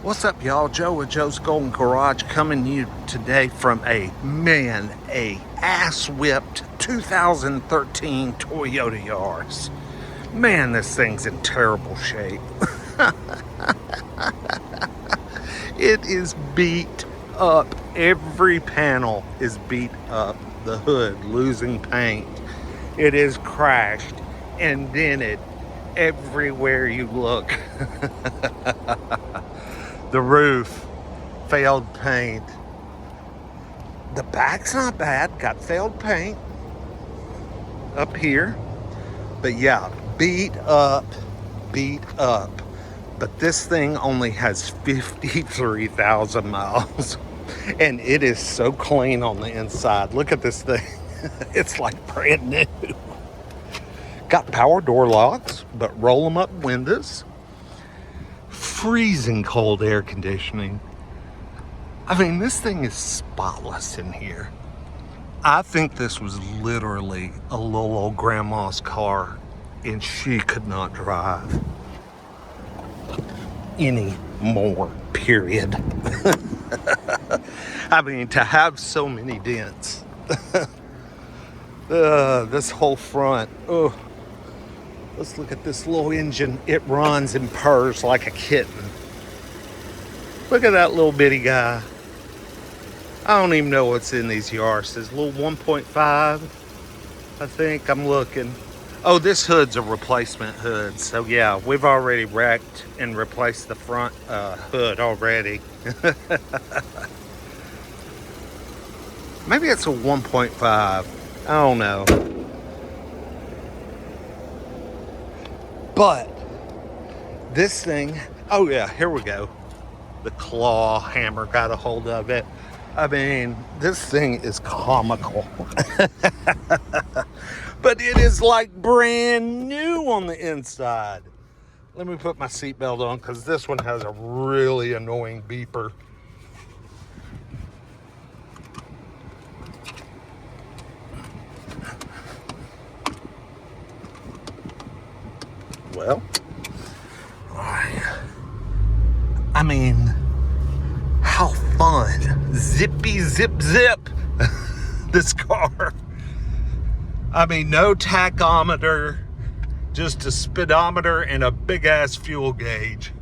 What's up, y'all? Joe with Joe's Golden Garage coming to you today from a ass-whipped 2013 Toyota Yaris. Man, this thing's in terrible shape. It is beat up. Every panel is beat up. The hood losing paint. It is crashed and dented everywhere you look. The roof, failed paint. The back's not bad, got failed paint up here. But yeah, beat up. But this thing only has 53,000 miles. And it is so clean on the inside. Look at this thing. It's like brand new. Got power door locks, but roll them up windows. Freezing cold air conditioning. I mean, this thing is spotless in here. I think this was literally a little old grandma's car, and she could not drive anymore, period. I mean, to have so many dents. This whole front. Oh. Let's look at this little engine. It runs and purrs like a kitten. Look at that little bitty guy. I don't even know what's in these Yarises. Little 1.5, I think. I'm looking. Oh, this hood's a replacement hood. So yeah, we've already wrecked and replaced the front hood already. Maybe it's a 1.5. I don't know. But this thing, oh yeah, here we go. The claw hammer got a hold of it. I mean, this thing is comical. But it is like brand new on the inside. Let me put my seatbelt on because this one has a really annoying beeper. Well, I mean, how fun. Zippy, zip, this car. I mean, no tachometer, just a speedometer and a big-ass fuel gauge.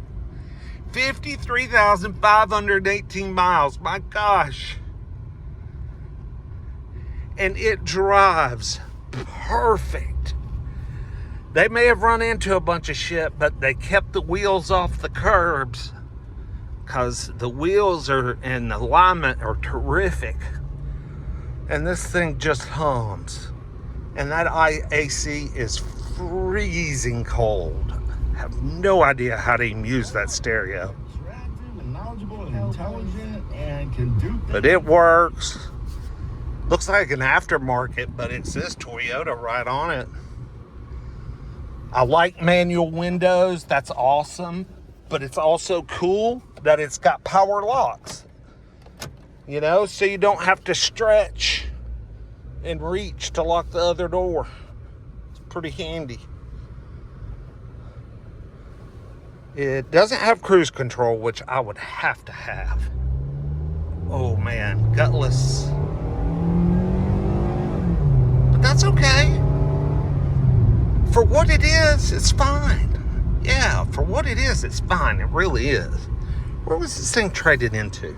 53,518 miles, my gosh. And it drives perfect. They may have run into a bunch of shit, but they kept the wheels off the curbs because the wheels and the alignment are terrific. And this thing just hums. And that IAC is freezing cold. I have no idea how to even use that stereo. But it works. Looks like an aftermarket, but it says Toyota right on it. I like manual windows, that's awesome, but it's also cool that it's got power locks, you know, so you don't have to stretch and reach to lock the other door. It's pretty handy. It doesn't have cruise control, which I would have to have. Oh man, gutless. But that's okay. For what it is, it's fine. Yeah, for what it is, it's fine. It really is. Where was this thing traded into?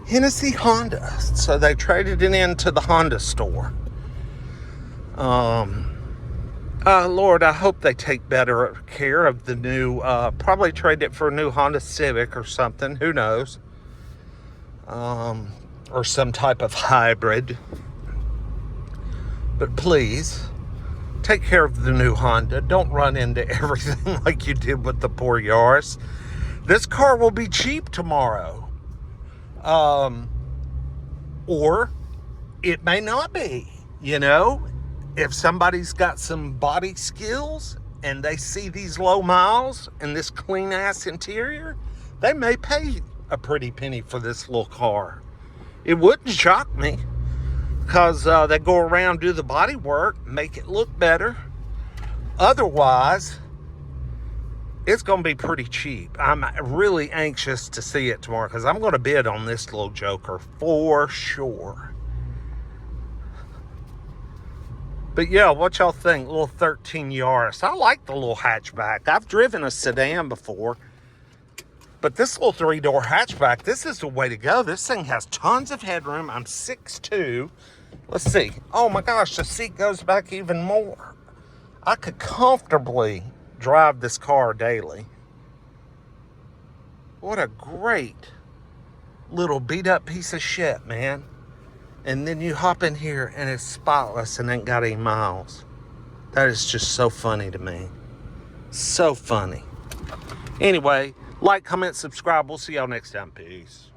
Hennessy Honda. So they traded it into the Honda store. Lord, I hope they take better care of the new, probably trade it for a new Honda Civic or something. Who knows? Or some type of hybrid. But please, take care of the new Honda. Don't run into everything like you did with the poor Yaris. This car will be cheap tomorrow. Or it may not be, you know. If somebody's got some body skills and they see these low miles and this clean ass interior, they may pay a pretty penny for this little car. It wouldn't shock me. Because they go around, do the body work, make it look better. Otherwise, it's going to be pretty cheap. I'm really anxious to see it tomorrow because I'm going to bid on this little joker for sure. But yeah, what y'all think? Little 13 Yaris. I like the little hatchback. I've driven a sedan before. But this little 3-door hatchback, this is the way to go. This thing has tons of headroom. I'm 6'2". Let's see. Oh my gosh, the seat goes back even more. I could comfortably drive this car daily. What a great little beat up piece of shit, man. And then you hop in here and it's spotless and ain't got any miles. That is just so funny to me. So funny. Anyway, like, comment, subscribe. We'll see y'all next time. Peace.